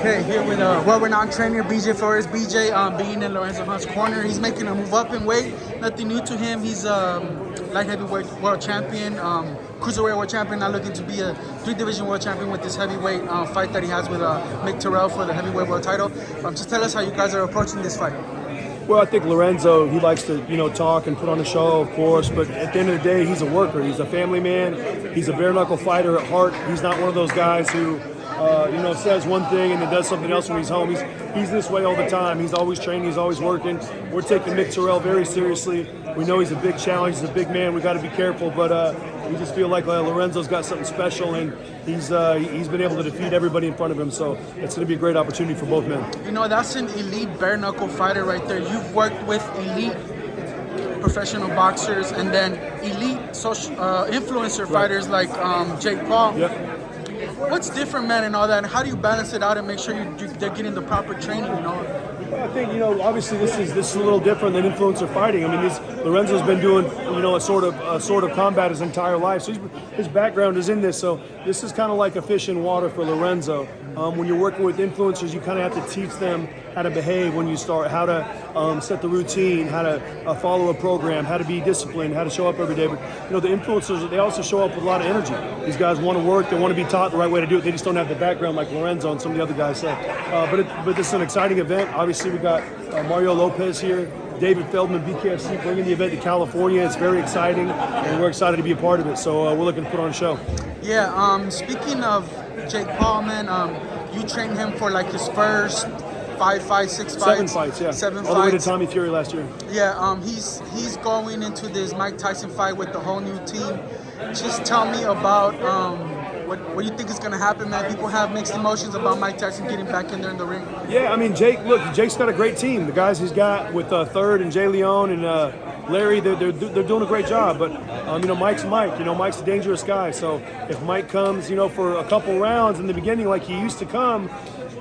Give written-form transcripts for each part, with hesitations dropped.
Okay, here with world-renowned trainer BJ Flores. BJ being in Lorenzo Hunt's corner. He's making a move up in weight. Nothing new to him. He's light heavyweight world champion, cruiserweight world champion. Now looking to be a 3-division world champion with this heavyweight fight that he has with Mick Terrell for the heavyweight world title. Just tell us how you guys are approaching this fight. Well, I think Lorenzo, he likes to, talk and put on a show, of course, but at the end of the day, he's a worker. He's a family man. He's a bare-knuckle fighter at heart. He's not one of those guys who, says one thing and then does something else when he's home. He's this way all the time. He's always training. He's always working. We're taking Mick Terrell very seriously. We know he's a big challenge. He's a big man. We got to be careful, but we just feel like Lorenzo's got something special, and he's been able to defeat everybody in front of him. So it's going to be a great opportunity for both men. That's an elite bare-knuckle fighter right there. You've worked with elite professional boxers and then elite social influencer fighters like Jake Paul. Yep. What's different, man, and all that? And how do you balance it out and make sure they're getting the proper training? Well, I think obviously this is a little different than influencer fighting. I mean, Lorenzo's been doing a sort of combat his entire life, so his background is in this. So this is kind of like a fish in water for Lorenzo. When you're working with influencers, you kind of have to teach them how to behave when you start, how to set the routine, how to follow a program, how to be disciplined, how to show up every day. But the influencers, they also show up with a lot of energy. These guys want to work, they want to be taught the right way to do it. They just don't have the background like Lorenzo and some of the other guys said. But this is an exciting event. Obviously, we got Mario Lopez here, David Feldman, BKFC, bringing the event to California. It's very exciting, and we're excited to be a part of it. So we're looking to put on a show. Yeah. Speaking of Jake Paul, man, you trained him for like his first 5 fights, 6 fights. 7 fights, yeah. 7 fights. All the way to Tommy Fury last year. Yeah. He's going into this Mike Tyson fight with the whole new team. Just tell me about what you think is going to happen, man. People have mixed emotions about Mike Tyson getting back in there in the ring. Yeah, I mean, Jake's got a great team. The guys he's got with Third and Jay Leon and Larry, they're doing a great job. But Mike's Mike. Mike's a dangerous guy. So if Mike comes, for a couple rounds in the beginning like he used to come,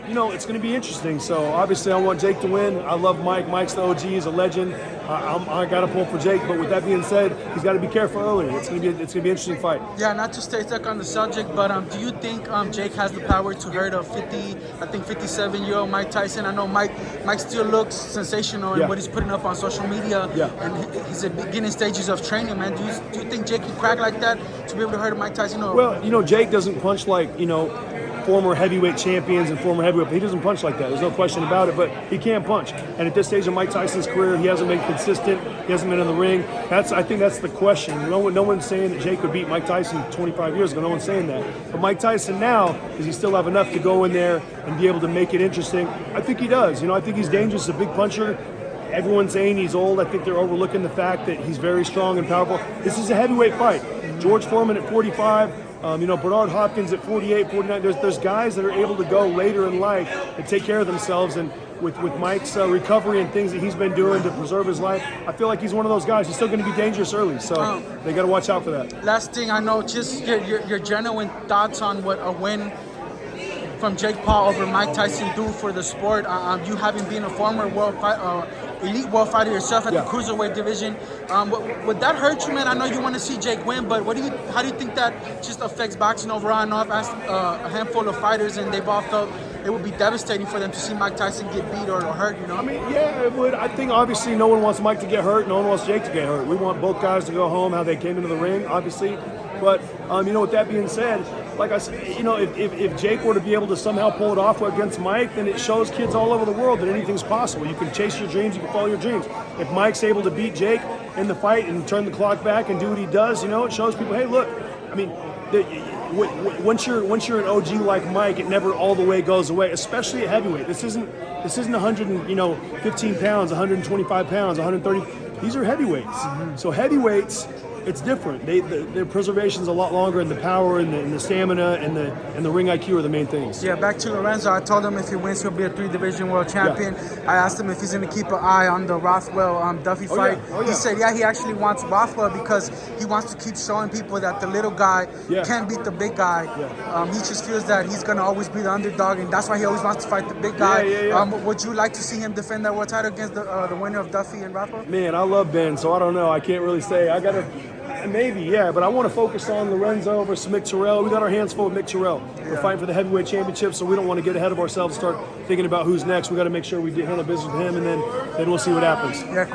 it's going to be interesting. So obviously I want Jake to win. I love Mike. Mike's the OG. He's a legend. I got to pull for Jake. But with that being said, he's got to be careful early. It's going to be an interesting fight. Yeah, not to stay stuck on the subject, but do you think Jake has the power to hurt a 57-year-old Mike Tyson? I know Mike still looks sensational in what he's putting up on social media. Yeah. And he's at beginning stages of training, man. Do you think Jake can crack like that to be able to hurt Mike Tyson? Or? Well, Jake doesn't punch like, former heavyweight champions and former heavyweight. He doesn't punch like that. There's no question about it, but he can punch. And at this stage of Mike Tyson's career, he hasn't been consistent. He hasn't been in the ring. I think that's the question. No one's saying that Jake could beat Mike Tyson 25 years ago. No one's saying that. But Mike Tyson now, does he still have enough to go in there and be able to make it interesting? I think he does. I think he's dangerous, a big puncher. Everyone's saying he's old. I think they're overlooking the fact that he's very strong and powerful. This is a heavyweight fight. George Foreman at 45. Bernard Hopkins at 48, 49. There's guys that are able to go later in life and take care of themselves. And with Mike's recovery and things that he's been doing to preserve his life, I feel like he's one of those guys. He's still going to be dangerous early, so they got to watch out for that. Last thing I know, just your genuine thoughts on what a win from Jake Paul over Mike Tyson do for the sport. You having been a former elite world fighter yourself at the cruiserweight division, would that hurt you, man? I know you want to see Jake win, but how do you think that just affects boxing overall? I know I've asked a handful of fighters, and they've all felt it would be devastating for them to see Mike Tyson get beat or hurt, I mean, yeah, it would. I think obviously no one wants Mike to get hurt. No one wants Jake to get hurt. We want both guys to go home how they came into the ring, obviously. But, with that being said, like I said, if Jake were to be able to somehow pull it off against Mike, then it shows kids all over the world that anything's possible. You can chase your dreams, you can follow your dreams. If Mike's able to beat Jake in the fight and turn the clock back and do what he does, it shows people, hey, look, I mean, once you're an OG like Mike, it never all the way goes away, especially at heavyweight. This isn't 115 pounds, 125 pounds, 130. These are heavyweights. Mm-hmm. So heavyweights, it's different. Their preservation's a lot longer, and the power and the stamina and the ring IQ are the main things. Yeah, back to Lorenzo. I told him if he wins, he'll be a 3-division world champion. Yeah. I asked him if he's going to keep an eye on the Rothwell Duffy fight. Yeah. He said, he actually wants Rothwell because he wants to keep showing people that the little guy can beat the big guy. Yeah. He just feels that he's going to always be the underdog, and that's why he always wants to fight the big guy. Yeah. Would you like to see him defend that world title against the winner of Duffy and Rothwell? Man, I love Ben, so I don't know. I can't really say. Maybe, yeah, but I want to focus on Lorenzo versus Mick Terrell. We got our hands full with Mick Terrell. We're fighting for the heavyweight championship, so we don't want to get ahead of ourselves and start thinking about who's next. We got to make sure we handle business with him, and then we'll see what happens. Yeah, cool.